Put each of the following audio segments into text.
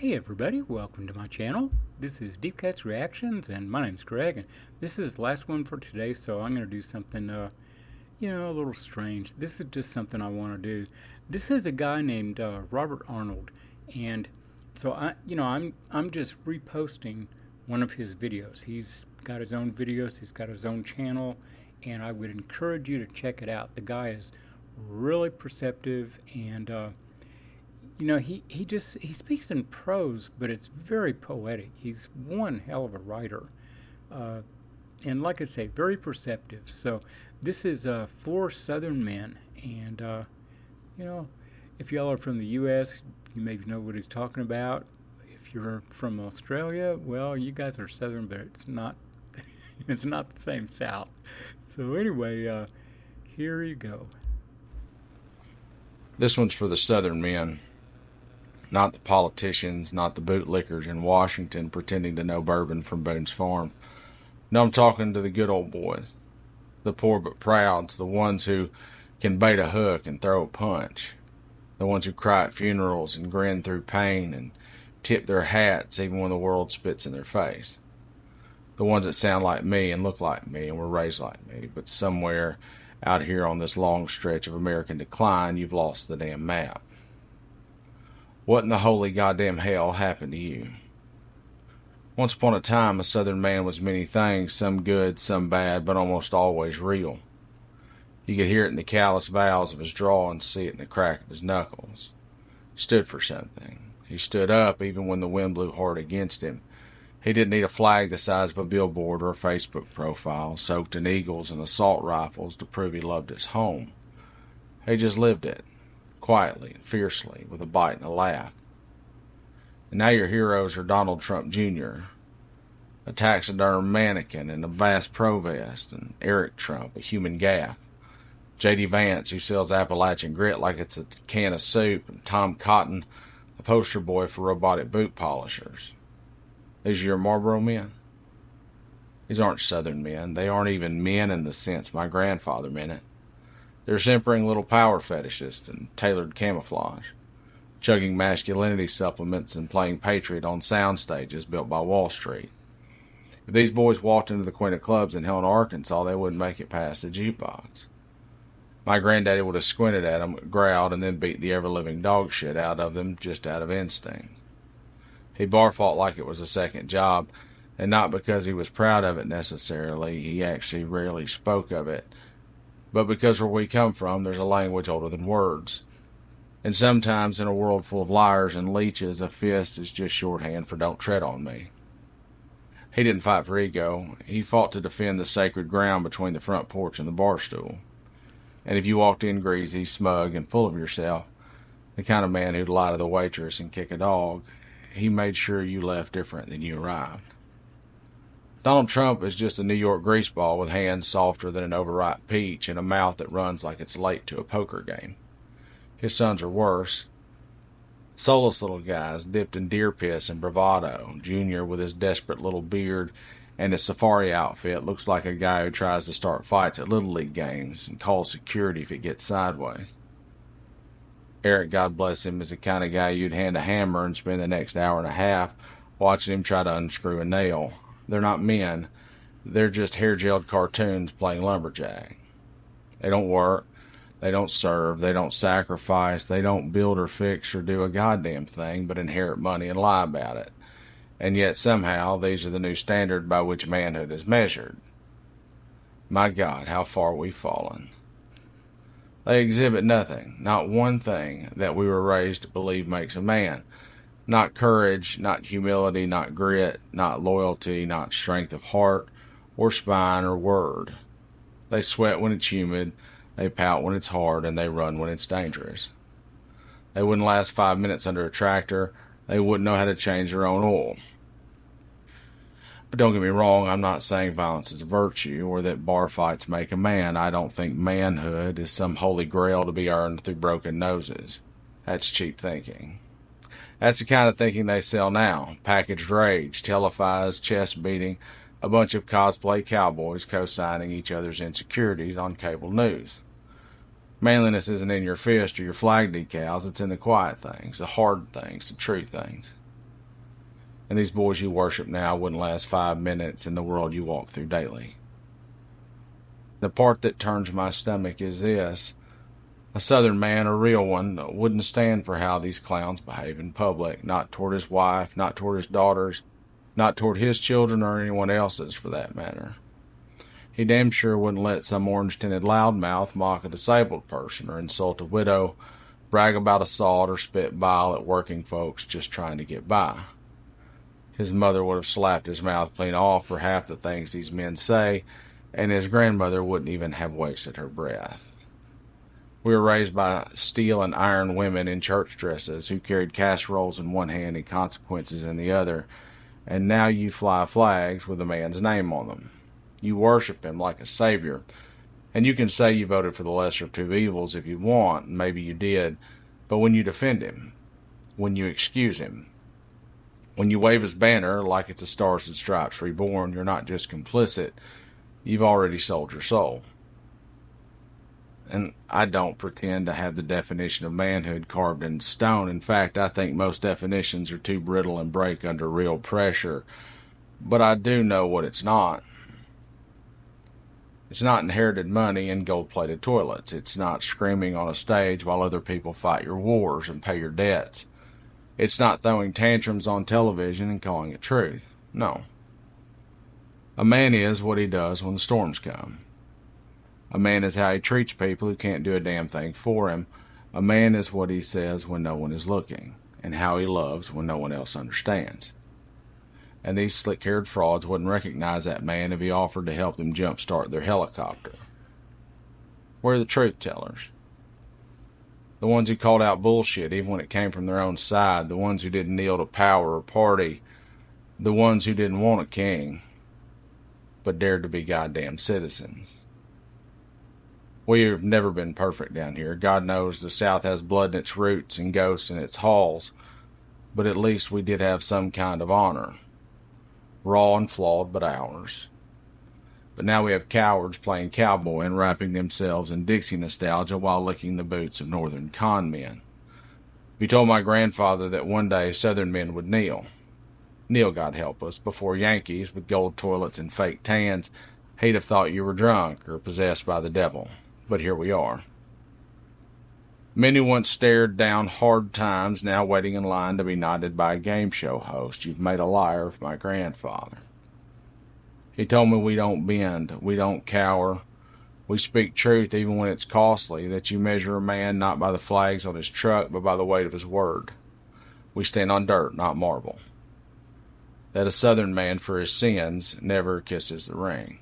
Hey everybody, welcome to my channel. This is Deep Cuts Reactions and my name's Greg, and this is the last one for today, so I'm going to do something a little strange. This is just something I want to do. This is a guy named Robert Arnold, and so I'm just reposting one of his videos. He's got his own videos, he's got his own channel, and I would encourage you to check it out. The guy is really perceptive, and he speaks in prose, but it's very poetic. He's one hell of a writer, uh, and like I say, very perceptive. So this is four Southern men, and you know, if y'all are from the U.S., you maybe know what he's talking about. If you're from Australia, well, you guys are Southern, but it's not. It's not the same South. So anyway, here you go. This one's for the Southern men, not the politicians, not the bootlickers in Washington pretending to know bourbon from Boone's Farm. No, I'm talking to the good old boys, the poor but prouds, the ones who can bait a hook and throw a punch, the ones who cry at funerals and grin through pain and tip their hats even when the world spits in their face. The ones that sound like me and look like me and were raised like me, but somewhere out here on this long stretch of American decline, you've lost the damn map. What in the holy goddamn hell happened to you? Once upon a time, a Southern man was many things, some good, some bad, but almost always real. You could hear it in the callous vowels of his drawl and see it in the crack of his knuckles. He stood for something. He stood up even when the wind blew hard against him. He didn't need a flag the size of a billboard or a Facebook profile soaked in eagles and assault rifles to prove he loved his home. He just lived it, quietly and fiercely, with a bite and a laugh. And now your heroes are Donald Trump Jr., a taxidermed mannequin in a Bass Pro vest, and Eric Trump, a human gaff, J.D. Vance, who sells Appalachian grit like it's a can of soup, and Tom Cotton, a poster boy for robotic boot polishers. These are your Marlboro men? These aren't Southern men. They aren't even men in the sense my grandfather meant it. They're simpering little power fetishists in tailored camouflage, chugging masculinity supplements and playing Patriot on sound stages built by Wall Street. If these boys walked into the Queen of Clubs in Helena, Arkansas, they wouldn't make it past the jukebox. My granddaddy would have squinted at them, growled, and then beat the ever-living dog shit out of them just out of instinct. He bar fought like it was a second job, and not because he was proud of it necessarily. He actually rarely spoke of it. But because where we come from, there's a language older than words. And sometimes in a world full of liars and leeches, a fist is just shorthand for don't tread on me. He didn't fight for ego. He fought to defend the sacred ground between the front porch and the bar stool. And if you walked in greasy, smug, and full of yourself, the kind of man who'd lie to the waitress and kick a dog, he made sure you left different than you arrived. Donald Trump is just a New York greaseball with hands softer than an overripe peach and a mouth that runs like it's late to a poker game. His sons are worse. Soulless little guys dipped in deer piss and bravado. Junior, with his desperate little beard and his safari outfit, looks like a guy who tries to start fights at Little League games and calls security if it gets sideways. Eric, God bless him, is the kind of guy you'd hand a hammer and spend the next hour and a half watching him try to unscrew a nail. They're not men. They're just hair-gelled cartoons playing lumberjack. They don't work. They don't serve. They don't sacrifice. They don't build or fix or do a goddamn thing but inherit money and lie about it. And yet somehow these are the new standard by which manhood is measured. My God, how far we've fallen. They exhibit nothing, not one thing that we were raised to believe makes a man. Not courage, not humility, not grit, not loyalty, not strength of heart, or spine, or word. They sweat when it's humid, they pout when it's hard, and they run when it's dangerous. They wouldn't last 5 minutes under a tractor. They wouldn't know how to change their own oil. But don't get me wrong, I'm not saying violence is a virtue or that bar fights make a man. I don't think manhood is some holy grail to be earned through broken noses. That's cheap thinking. That's the kind of thinking they sell now. Packaged rage, televised chest beating, a bunch of cosplay cowboys co-signing each other's insecurities on cable news. Manliness isn't in your fist or your flag decals, it's in the quiet things, the hard things, the true things. And these boys you worship now wouldn't last 5 minutes in the world you walk through daily. The part that turns my stomach is this. A Southern man, a real one, wouldn't stand for how these clowns behave in public, not toward his wife, not toward his daughters, not toward his children or anyone else's for that matter. He damn sure wouldn't let some orange-tinted loudmouth mock a disabled person or insult a widow, brag about assault, or spit bile at working folks just trying to get by. His mother would have slapped his mouth clean off for half the things these men say, and his grandmother wouldn't even have wasted her breath. We were raised by steel and iron women in church dresses who carried casseroles in one hand and consequences in the other, and now you fly flags with a man's name on them. You worship him like a savior, and you can say you voted for the lesser of two evils if you want, and maybe you did, but when you defend him, when you excuse him, when you wave his banner like it's a Stars and Stripes reborn, you're not just complicit, you've already sold your soul. And I don't pretend to have the definition of manhood carved in stone. In fact, I think most definitions are too brittle and break under real pressure. But I do know what it's not. It's not inherited money and gold-plated toilets. It's not screaming on a stage while other people fight your wars and pay your debts. It's not throwing tantrums on television and calling it truth. No. A man is what he does when the storms come. A man is how he treats people who can't do a damn thing for him. A man is what he says when no one is looking, and how he loves when no one else understands. And these slick-haired frauds wouldn't recognize that man if he offered to help them jump-start their helicopter. Where are the truth-tellers? The ones who called out bullshit even when it came from their own side, the ones who didn't kneel to power or party, the ones who didn't want a king, but dared to be goddamn citizens. We have never been perfect down here. God knows the South has blood in its roots and ghosts in its halls, but at least we did have some kind of honor. Raw and flawed, but ours. But now we have cowards playing cowboy and wrapping themselves in Dixie nostalgia while licking the boots of northern con men. You told my grandfather that one day Southern men would kneel, God help us, before Yankees with gold toilets and fake tans, he'd have thought you were drunk or possessed by the devil. But here we are. Many once stared down hard times, now waiting in line to be knighted by a game show host. You've made a liar of my grandfather. He told me we don't bend, we don't cower. We speak truth even when it's costly, that you measure a man not by the flags on his truck, but by the weight of his word. We stand on dirt, not marble. That a Southern man for his sins never kisses the ring.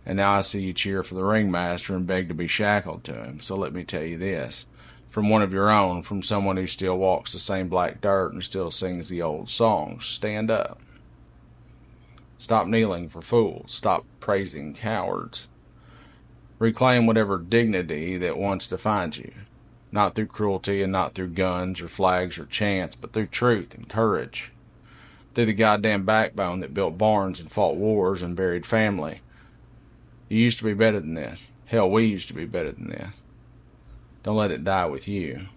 And now I see you cheer for the ringmaster and beg to be shackled to him. So let me tell you this, from one of your own, from someone who still walks the same black dirt and still sings the old songs, stand up. Stop kneeling for fools. Stop praising cowards. Reclaim whatever dignity that once defined you, not through cruelty and not through guns or flags or chants, but through truth and courage, through the goddamn backbone that built barns and fought wars and buried family. You used to be better than this. Hell, we used to be better than this. Don't let it die with you.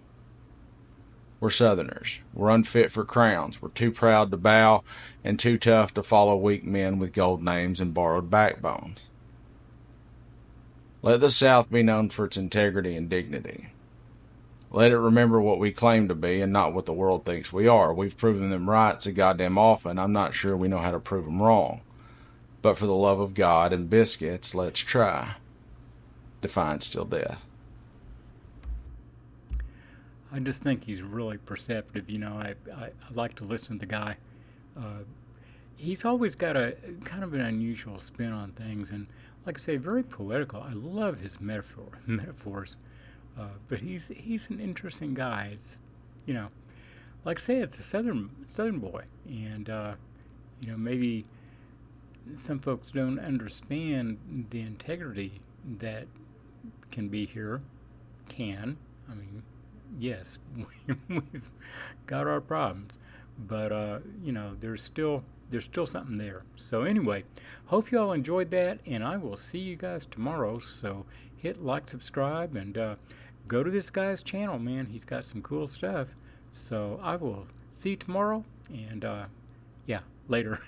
We're Southerners. We're unfit for crowns. We're too proud to bow and too tough to follow weak men with gold names and borrowed backbones. Let the South be known for its integrity and dignity. Let it remember what we claim to be and not what the world thinks we are. We've proven them right so goddamn often, I'm not sure we know how to prove them wrong. But for the love of God and biscuits, let's try. Defiance till death. I just think he's really perceptive. I like to listen to the guy. He's always got a kind of an unusual spin on things, and like I say, very poetical. I love his metaphors. But he's an interesting guy. It's, like I say, it's a southern boy, and maybe some folks don't understand the integrity that can be here. I mean, yes, we've got our problems, but there's still something there. So anyway, hope you all enjoyed that, and I will see you guys tomorrow. So hit like, subscribe, and go to this guy's channel, man. He's got some cool stuff. So I will see you tomorrow, and yeah, later.